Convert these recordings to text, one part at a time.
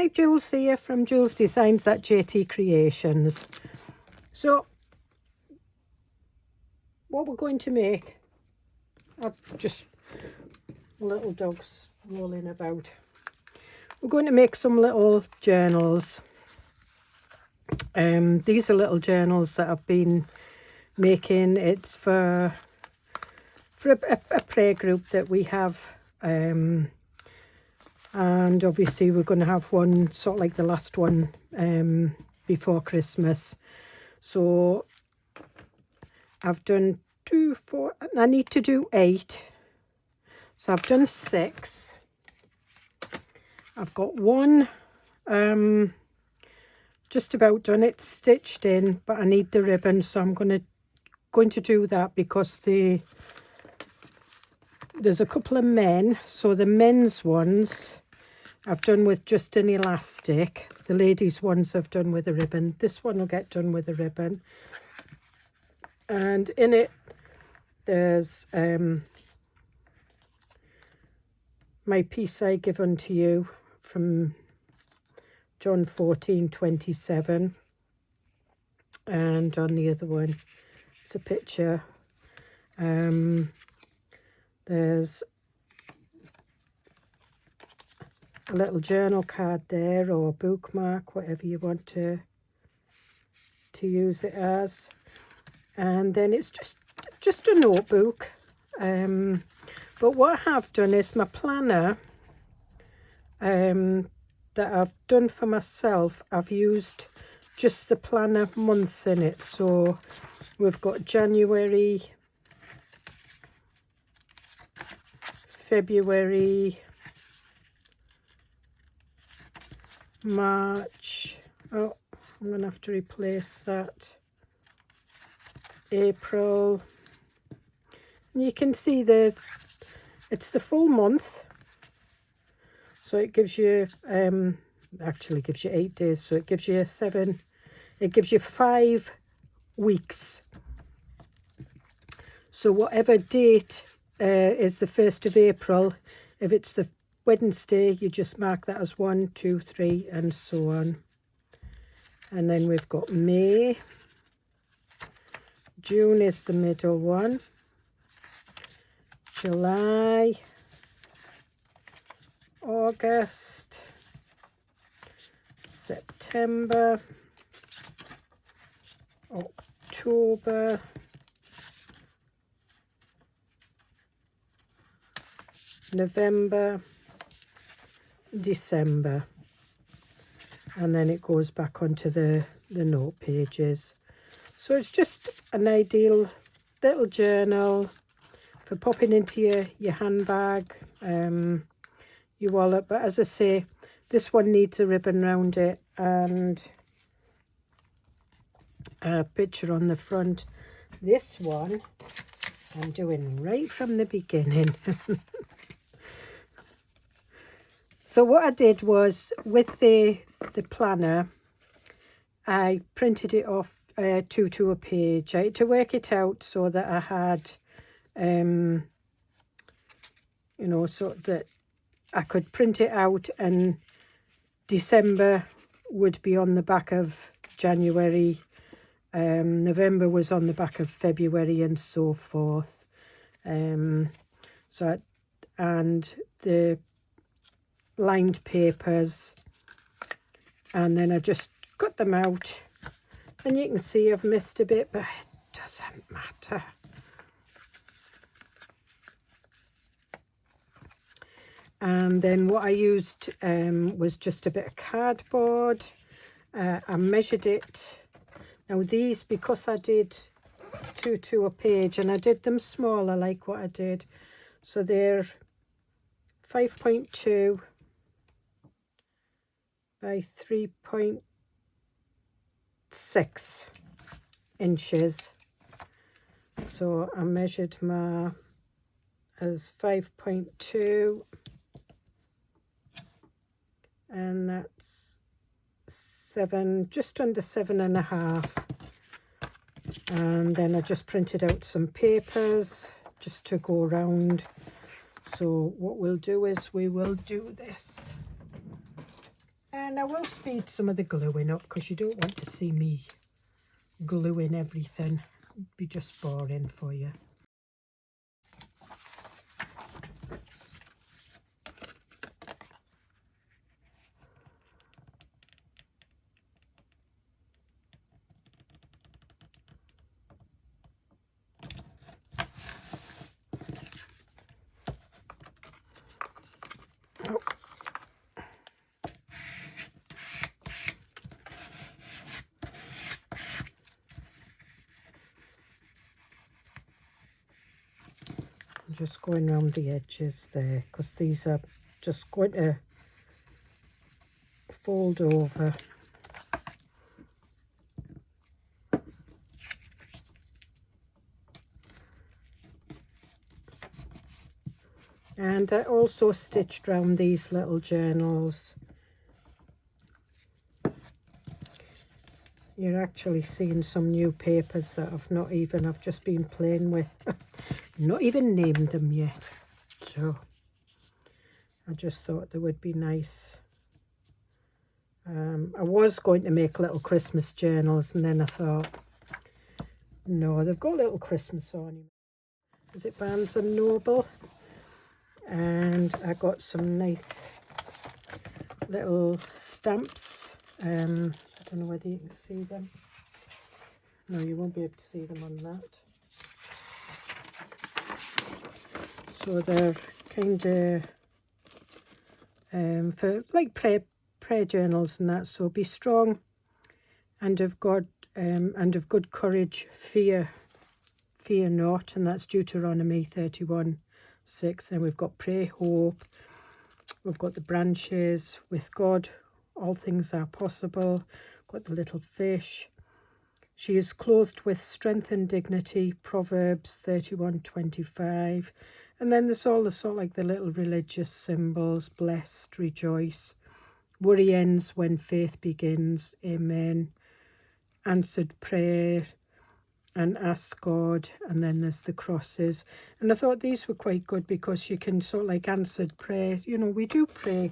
Hi, Jules here from Joolsedesigns at JT Creations. So, what we're going to make, just little dogs rolling about. We're going to make some little journals. These are little journals that I've been making. It's for a prayer group that we have. And obviously we're going to have one sort of like the last one before Christmas. So I've done 2, 4, I need to do 8. So I've done 6. I've got one just about done. It's stitched in, but I need the ribbon, so I'm going to do that because there's a couple of men. So the men's ones I've done with just an elastic. The ladies' ones I've done with a ribbon. This one will get done with a ribbon. And in it, there's my peace I give unto you from John 14:27. And on the other one, it's a picture. There's a little journal card there, or a bookmark, whatever you want to use it as. And then it's just a notebook. But what I have done is my planner that I've done for myself, I've used just the planner months in it. So we've got January, February, March, oh, I'm going to have to replace that, April, and you can see it's the full month, so it gives you, actually gives you 8 days, so it gives you 7, it gives you 5 weeks. So whatever date is the 1st of April, if it's the Wednesday, you just mark that as 1, 2, 3, and so on. And then we've got May. June is the middle one. July. August. September. October. November. December, and then it goes back onto the note pages. So it's just an ideal little journal for popping into your handbag, your wallet. But as I say, this one needs a ribbon around it and a picture on the front. This one I'm doing right from the beginning. So what I did was, with the planner, I printed it off 2 to a page. I had to work it out so that I had, you know, so that I could print it out and December would be on the back of January, November was on the back of February, and so forth. And the lined papers, and then I just cut them out, and you can see I've missed a bit, but it doesn't matter. And then what I used was just a bit of cardboard. I measured it. Now these, because I did 2 to a page, and I did them smaller like what I did, so they're 5.2 by 3.6 inches. So I measured my as 5.2, and that's 7, just under 7.5. And then I just printed out some papers just to go around. So what we'll do is we will do this. And I will speed some of the gluing up because you don't want to see me gluing everything. It'd be just boring for you. Just going around the edges there because these are just going to fold over. And I also stitched around these little journals. You're actually seeing some new papers that I've just been playing with. Not even named them yet. So I just thought they would be nice. I was going to make little Christmas journals, and then I thought, no, they've got little Christmas on. Is it Barnes and Noble? And I got some nice little stamps. I don't know whether you can see them. No, you won't be able to see them on that. So they're kind of for like prayer journals and that. So be strong and of God and of good courage, fear not, and that's Deuteronomy 31:6. And we've got pray, hope. We've got the branches. With God, all things are possible. Got the little fish. She is clothed with strength and dignity. Proverbs 31:25. And then there's all the sort of like the little religious symbols. Blessed, rejoice. Worry ends when faith begins. Amen. Answered prayer. And ask God, and then there's the crosses. And I thought these were quite good because you can sort of like answered prayer. You know, we do pray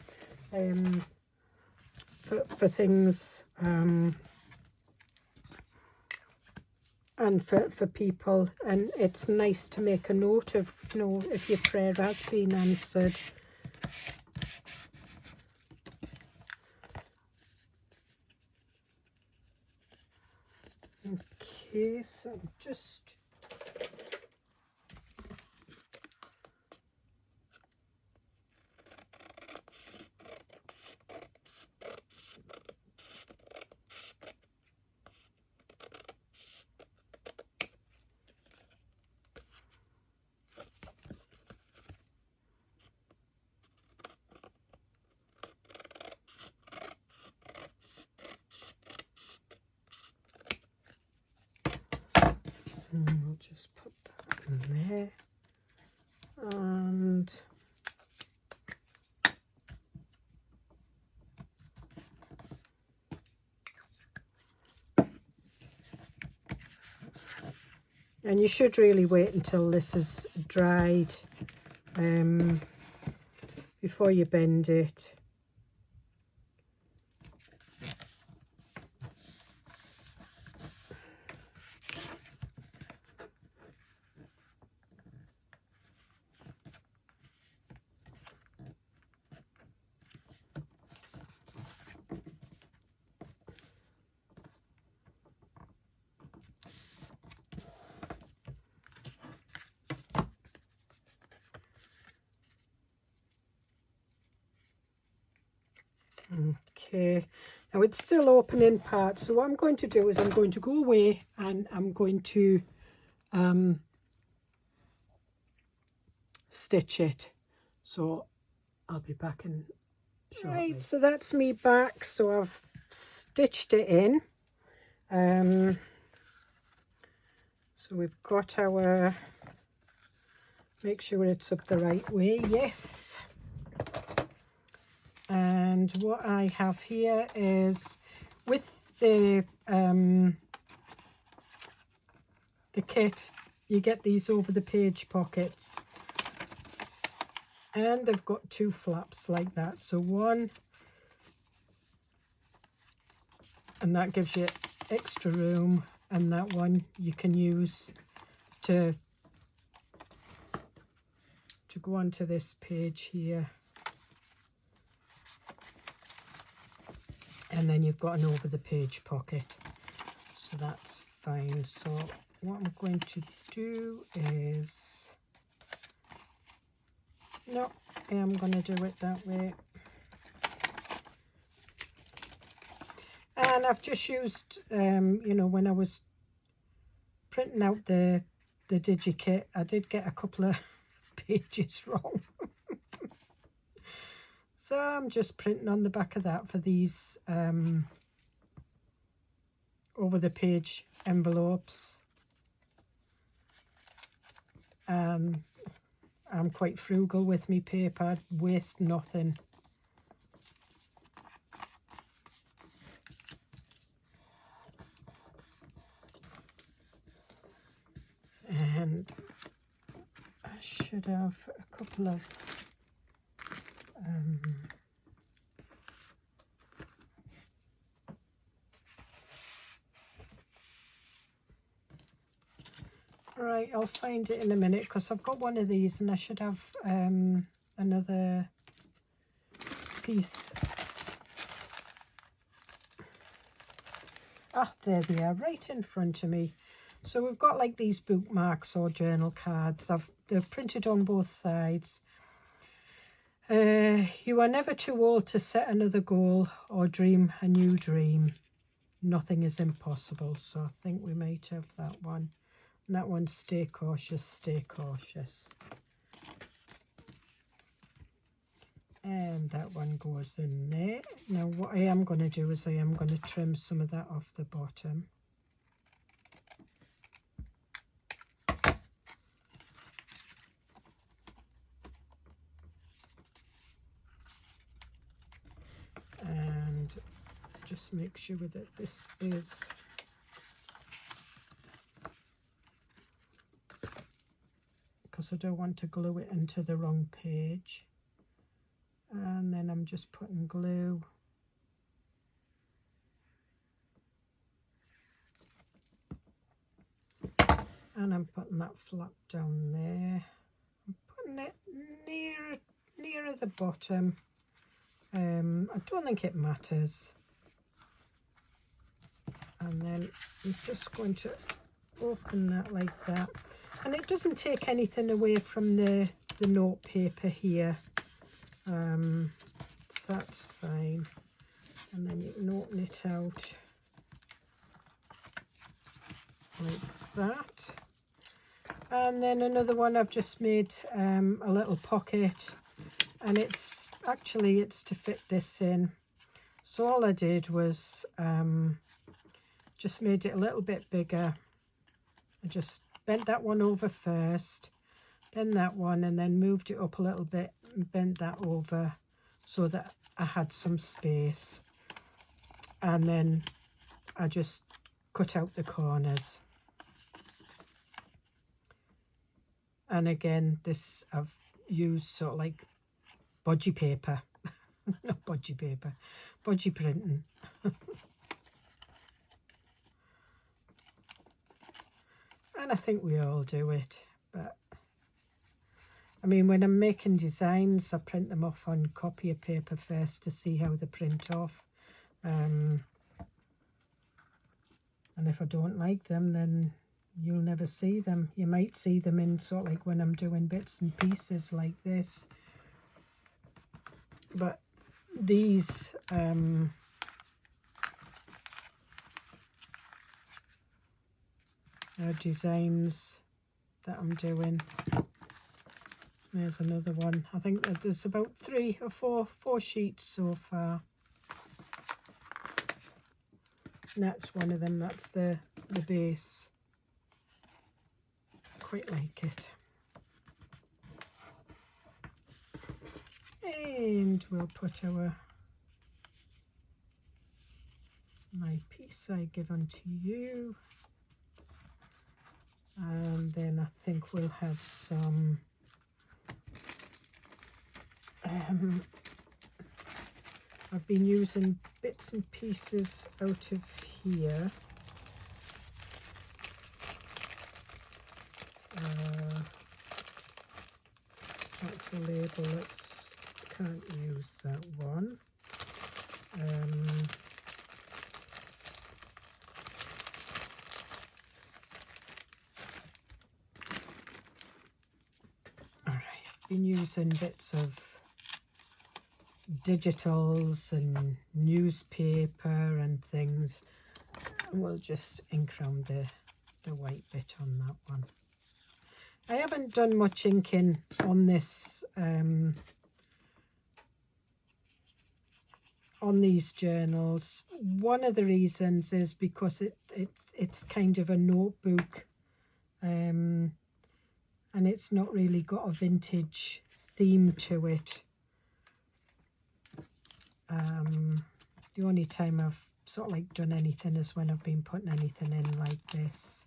for things and for people, and it's nice to make a note of, you know, if your prayer has been answered. Okay, so just we'll just put that in there. And you should really wait until this is dried before you bend it. Okay, now it's still open in parts, so what I'm going to do is I'm going to go away and I'm going to stitch it. So I'll be back in shortly. Right, so that's me back. So I've stitched it in. So we've got our, make sure it's up the right way. Yes. And what I have here is with the kit, you get these over the page pockets, and they've got two flaps like that. So one and that gives you extra room, and that one you can use to go onto this page here, and then you've got an over the page pocket, so that's fine. So what I'm going to do is, no, I'm going to do it that way. And I've just used, you know, when I was printing out the DigiKit, I did get a couple of pages wrong. So I'm just printing on the back of that for these over the page envelopes. I'm quite frugal with me paper, I waste nothing. And I should have a couple of right, I'll find it in a minute, because I've got one of these and I should have another piece. Ah, there they are, right in front of me. So we've got like these bookmarks or journal cards. They're printed on both sides. You are never too old to set another goal or dream a new dream. Nothing is impossible. So I think we might have that one. And that one, stay cautious, stay cautious. And that one goes in there. Now what I am going to do is I am going to trim some of that off the bottom. And just make sure that this is because I don't want to glue it into the wrong page. And then I'm just putting glue and I'm putting that flap down there. I'm putting it nearer the bottom. I don't think it matters. And then I'm just going to open that like that. And it doesn't take anything away from the note paper here. So that's fine. And then you can open it out like that. And then another one, I've just made a little pocket, and it's to fit this in. So all I did was just made it a little bit bigger. I just bent that one over first, then that one, and then moved it up a little bit and bent that over so that I had some space. And then I just cut out the corners. And again, this I've used sort of like bodgy paper. Not bodgy paper, bodgy printing. And I think we all do it, but I mean, when I'm making designs, I print them off on copier paper first to see how they print off. And if I don't like them, then you'll never see them. You might see them in sort of like when I'm doing bits and pieces like this. But these are designs that I'm doing. There's another one. I think that there's about 3 or 4 sheets so far. And that's one of them. That's the base. Quite like it. And we'll put my piece I give unto you. And then I think we'll have some I've been using bits and pieces out of here. That's a label. Can't use that one. All right, I've been using bits of digitals and newspaper and things. We'll just ink around the white bit on that one. I haven't done much inking on this, on these journals. One of the reasons is because it's kind of a notebook, and it's not really got a vintage theme to it. The only time I've sort of like done anything is when I've been putting anything in like this.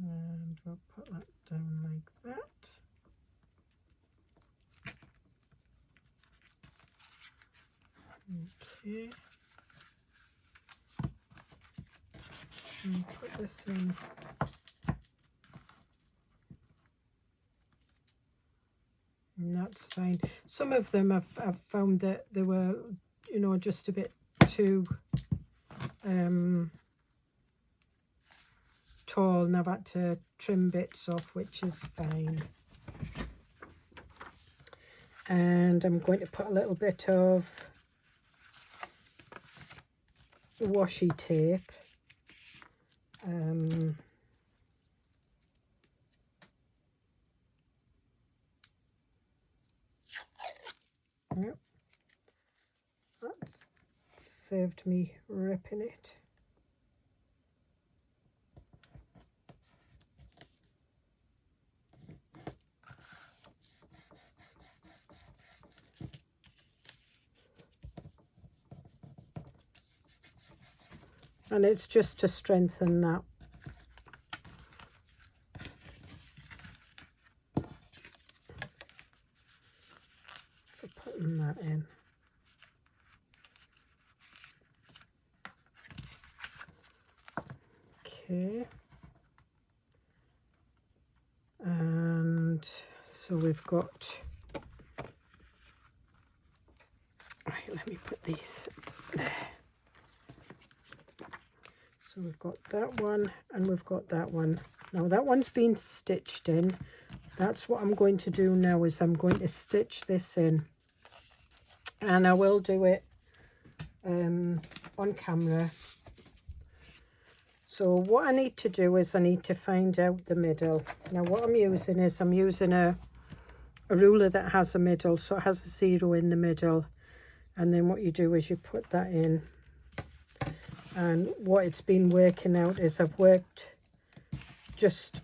And we'll put that down like that. Okay. And put this in. And that's fine. Some of them I've found that they were, you know, just a bit too tall, and I've had to trim bits off, which is fine. And I'm going to put a little bit of washi tape. Yep, that's saved me ripping it. And it's just to strengthen that. For putting that in. Okay. And so we've got, right, let me put these there. So we've got that one and we've got that one. Now that one's been stitched in. That's what I'm going to do now, is I'm going to stitch this in. And I will do it on camera. So what I need to do is I need to find out the middle. Now what I'm using is I'm using a ruler that has a middle, so it has a 0 in the middle. And then what you do is you put that in. And what it's been working out is I've worked just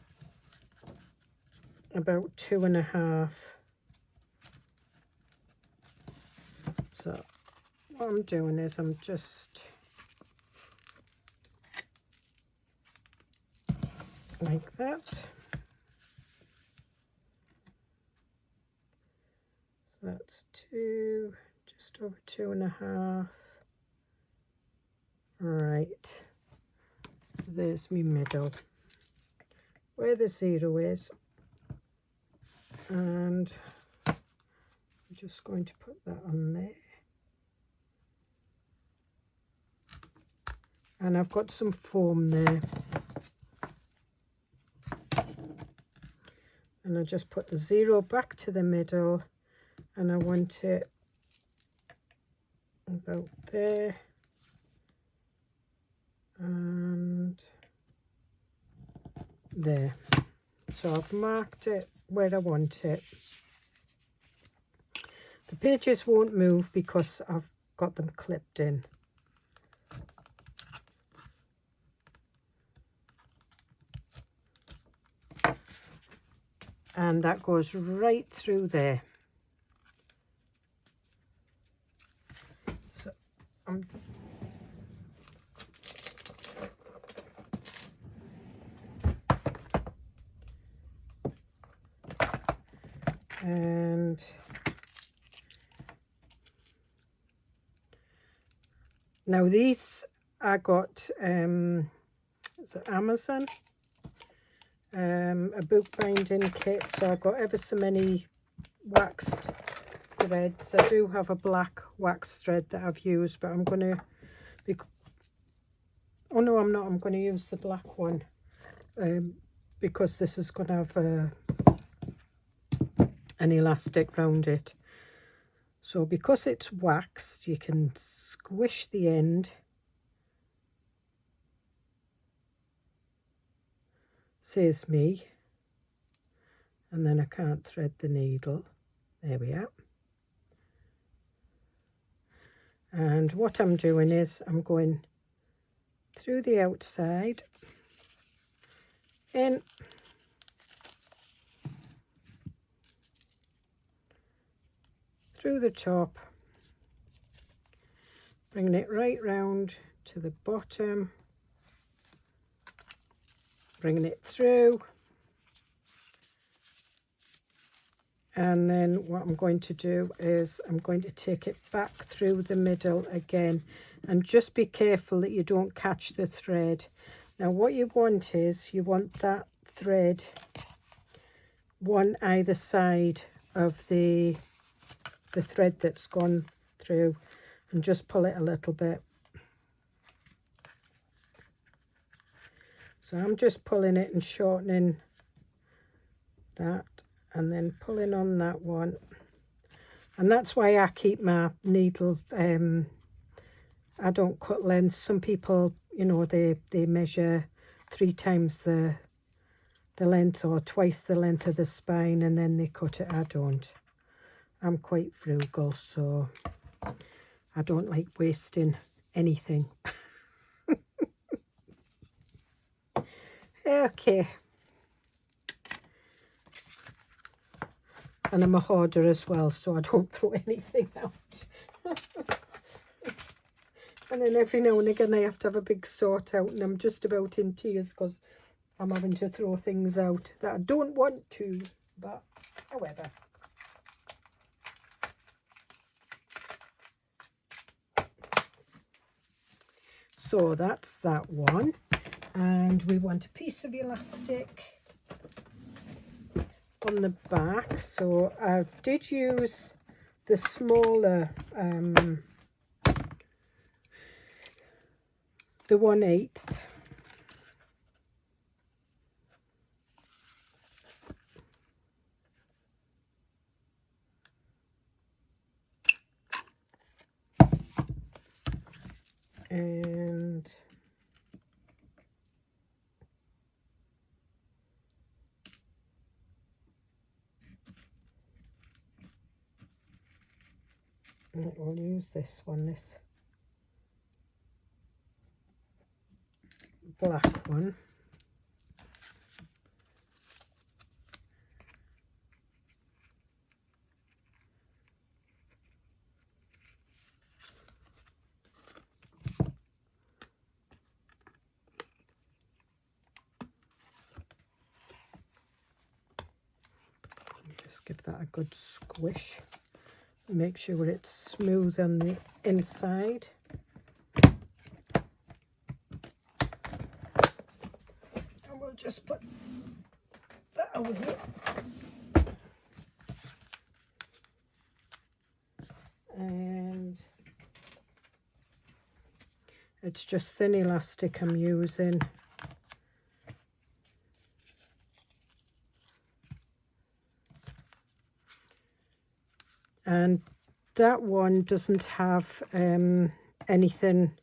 about 2.5. So what I'm doing is I'm just like that. So that's 2, just over 2.5. Right, so there's my middle where the 0 is, and I'm just going to put that on there. And I've got some foam there, and I just put the 0 back to the middle, and I want it about there. And there. So I've marked it where I want it. The pages won't move because I've got them clipped in. And that goes right through there. So I'm And now these I got is it Amazon, a bookbinding kit, so I got ever so many waxed threads. I do have a black wax thread that I've used, but I'm going to oh no, I'm not. I'm going to use the black one because this is going to have an elastic round it. So because it's waxed, you can squish the end, says me, and then I can't thread the needle. There we are. And what I'm doing is I'm going through the outside, in, through the top, bringing it right round to the bottom, bringing it through, and then what I'm going to do is I'm going to take it back through the middle again, and just be careful that you don't catch the thread. Now what you want is you want that thread one either side of the thread that's gone through, and just pull it a little bit. So I'm just pulling it and shortening that, and then pulling on that one. And that's why I keep my needle, I don't cut lengths. Some people, you know, they measure 3 times the length or twice the length of the spine and then they cut it. I don't. I'm quite frugal, so I don't like wasting anything. Okay. And I'm a hoarder as well, so I don't throw anything out. And then every now and again I have to have a big sort out, and I'm just about in tears because I'm having to throw things out that I don't want to, but however. So that's that one, and we want a piece of elastic on the back. So I did use the smaller the 1/8, and we'll use this one, this black one. Just give that a good squish. Make sure it's smooth on the inside. And we'll just put that over here. And it's just thin elastic I'm using. And that one doesn't have anything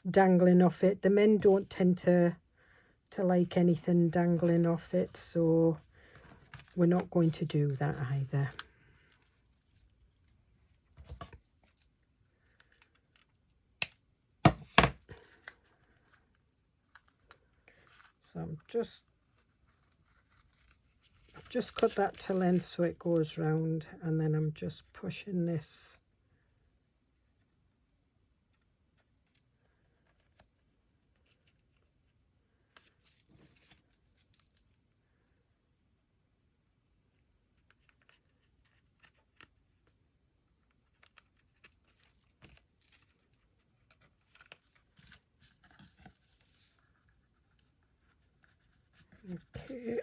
dangling off it. The men don't tend to like anything dangling off it, so we're not going to do that either. So I've just cut that to length so it goes round, and then I'm just pushing this Okay.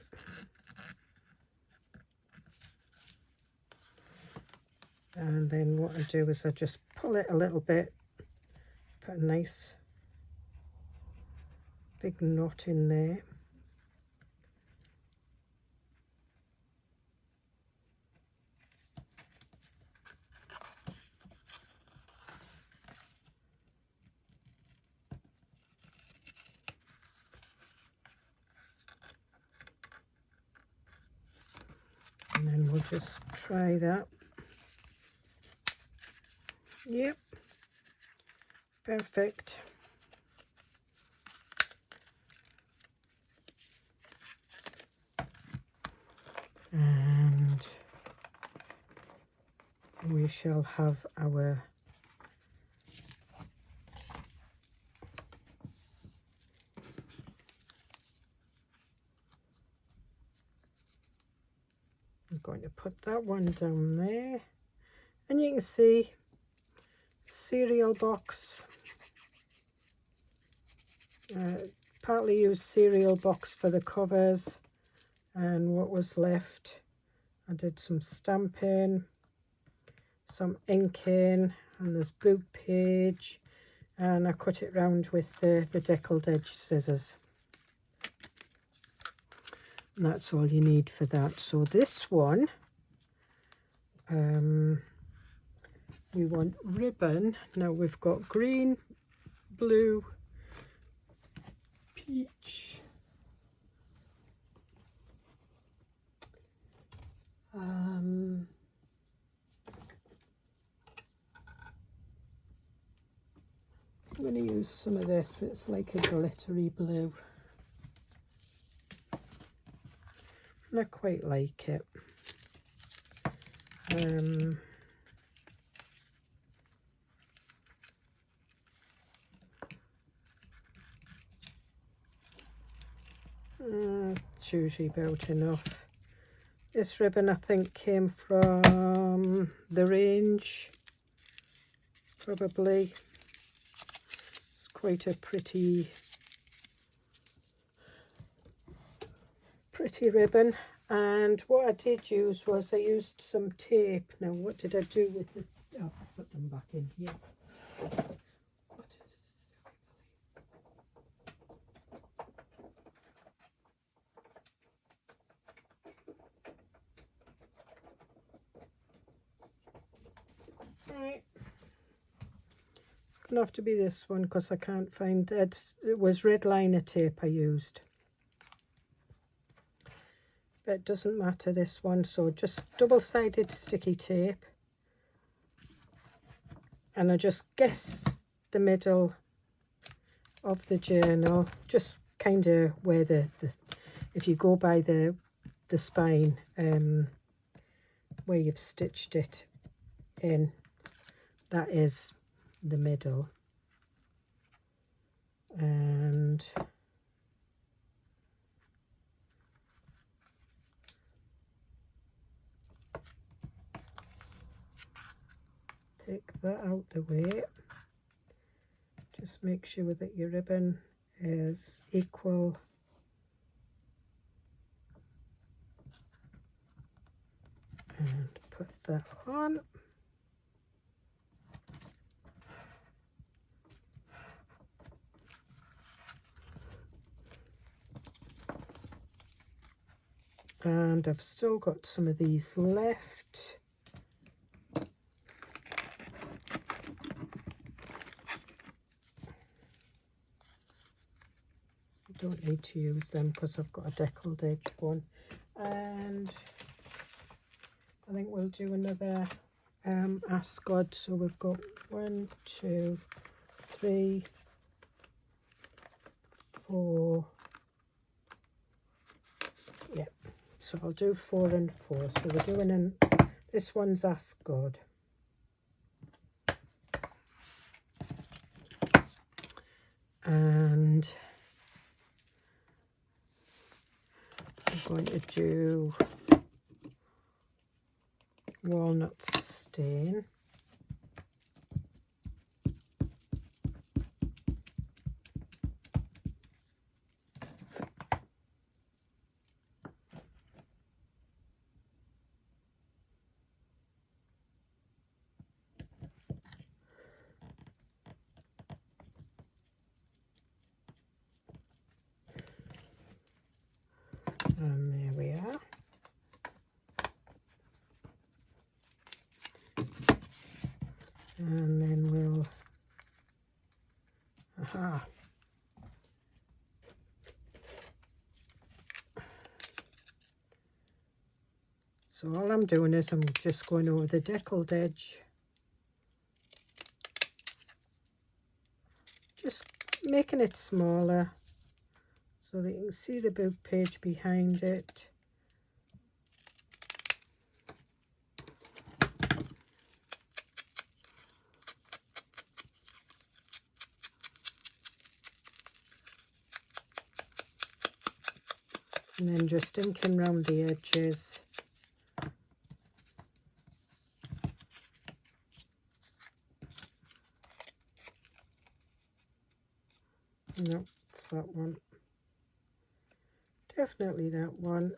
And then what I do is I just pull it a little bit, put a nice big knot in there. And then we'll just try that. Yep, perfect. And we shall have our I'm going to put that one down there, and you can see cereal box. Partly used cereal box for the covers, and what was left I did some stamping, some inking, and this book page, and I cut it round with the deckled edge scissors. And that's all you need for that. So this one, we want ribbon. Now we've got green, blue, peach, I'm going to use some of this. It's like a glittery blue. And I quite like it. It's usually about enough. This ribbon I think came from the range, probably. It's quite a pretty ribbon. And what I did use was I used some tape. Now what did I do with it? Oh, put them back in here. What is... Right. It's gonna have to be this one because I can't find it. It was red liner tape I used. But it doesn't matter, this one. So just double-sided sticky tape. And I just guess the middle of the journal, just kind of where the if you go by the spine, where you've stitched it in, that is the middle. And take that out the way. Just make sure that your ribbon is equal. And put that on. And I've still got some of these left. Don't need to use them because I've got a deckled edge one. And I think we'll do another Ask God. So we've got 1, 2, 3, 4. Yeah, so I'll do 4 and 4. So we're doing this one's Ask God. And I'm going to do walnut stain. And there we are. And then we'll, aha. So all I'm doing is I'm just going over the deckled edge, just making it smaller so that you can see the book page behind it. And then just inking around the edges. No, it's that one. Definitely that one.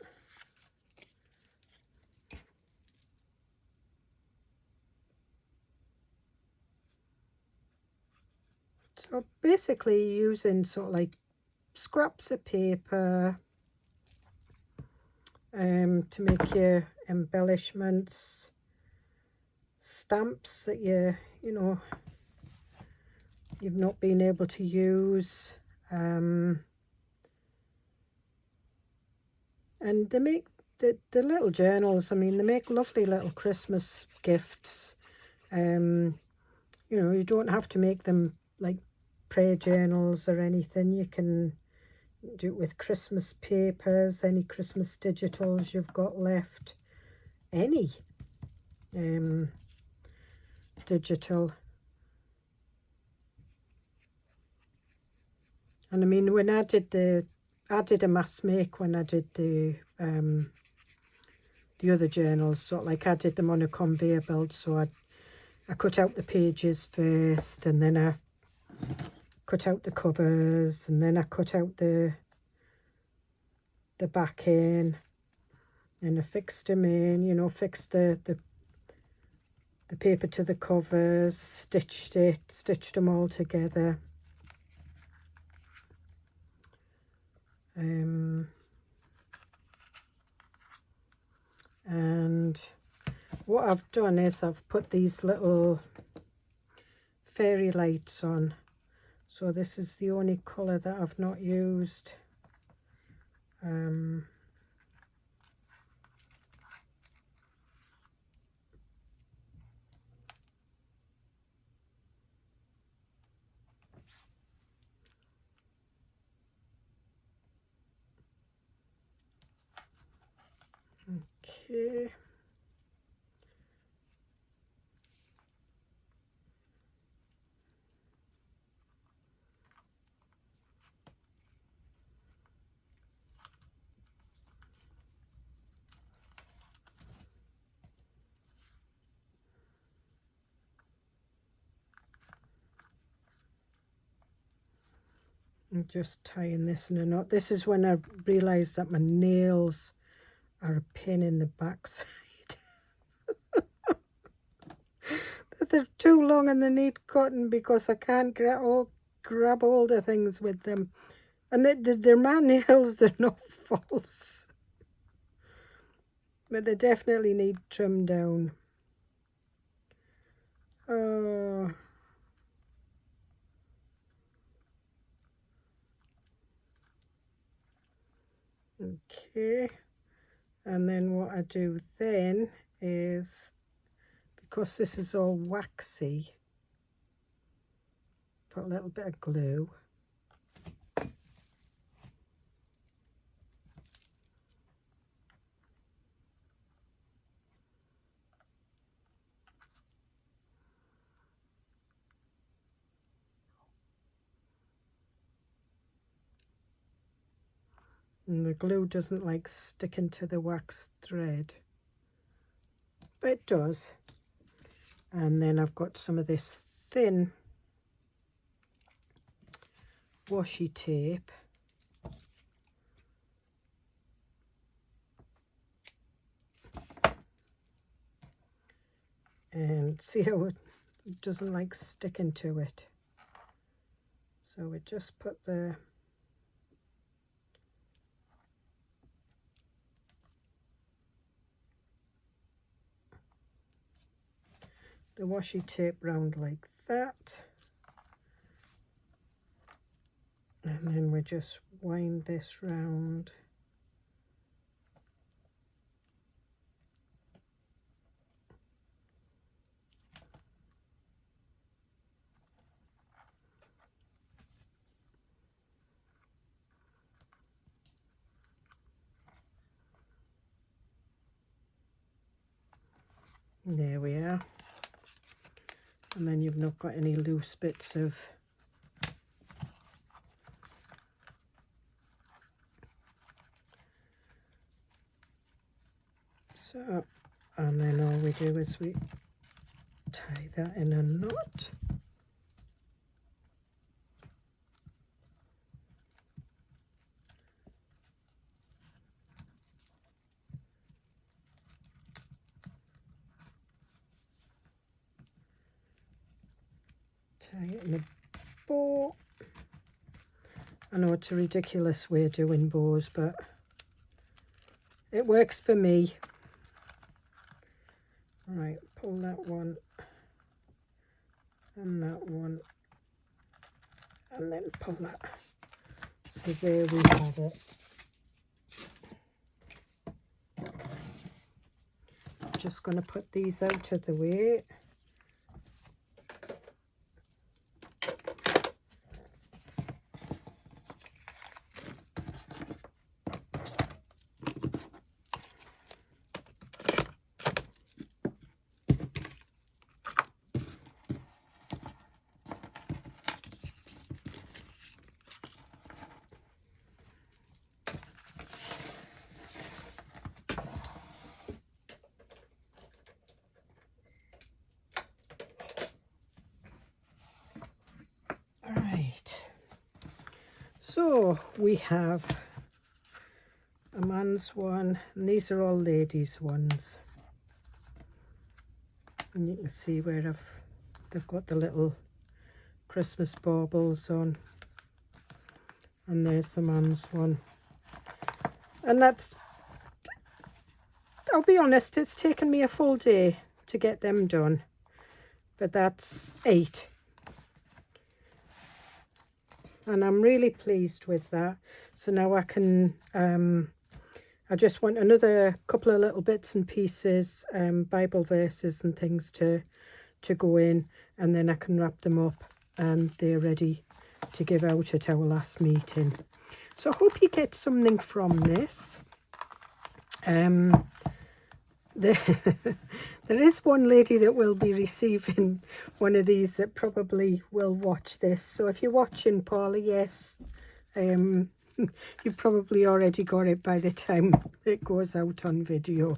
So basically using sort of like scraps of paper to make your embellishments, stamps that you know you've not been able to use, and they make the little journals. I mean, they make lovely little Christmas gifts. You know, you don't have to make them like prayer journals or anything. You can do it with Christmas papers, any Christmas digitals you've got left, any digital. And I mean, when I did a mass make when I did the other journals, so like I did them on a conveyor belt. So I cut out the pages first, and then I cut out the covers, and then I cut out the backing, and I fixed them in, you know, fixed the paper to the covers, stitched them all together. And what I've done is I've put these little fairy lights on. So this is the only colour that I've not used. Okay. I'm just tying this in a knot. This is when I realised that my nails are a pain in the backside. They're too long and they need cutting because I can't grab hold of things with them. And they're my nails, they're not false. But they definitely need trimmed down. Oh. Okay. And then what I do then is, because this is all waxy, put a little bit of glue. And the glue doesn't like sticking to the wax thread, but it does. And then I've got some of this thin washi tape. And see how it doesn't like sticking to it. So we just put the the washi tape round like that, and then we just wind this round. There we are. And then you've not got any loose bits of so, and then all we do is we tie that in a knot. Tie it in a bow. I know it's a ridiculous way of doing bows, but it works for me. Right, pull that one and that one, and then pull that. So there we have it. Just going to put these out of the way. So we have a man's one, and these are all ladies' ones. And you can see where they've got the little Christmas baubles on. And there's the man's one. And that's, I'll be honest, it's taken me a full day to get them done. But that's 8. And I'm really pleased with that. So now I can, I just want another couple of little bits and pieces, Bible verses and things to go in, and then I can wrap them up and they're ready to give out at our last meeting. So I hope you get something from this. There is one lady that will be receiving one of these that probably will watch this. So if you're watching, Paula, yes, you've probably already got it by the time it goes out on video.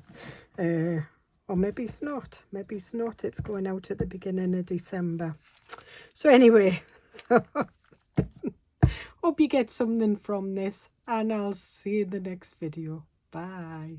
Or maybe it's not. Maybe it's not. It's going out at the beginning of December. So anyway, so hope you get something from this, and I'll see you in the next video. Bye.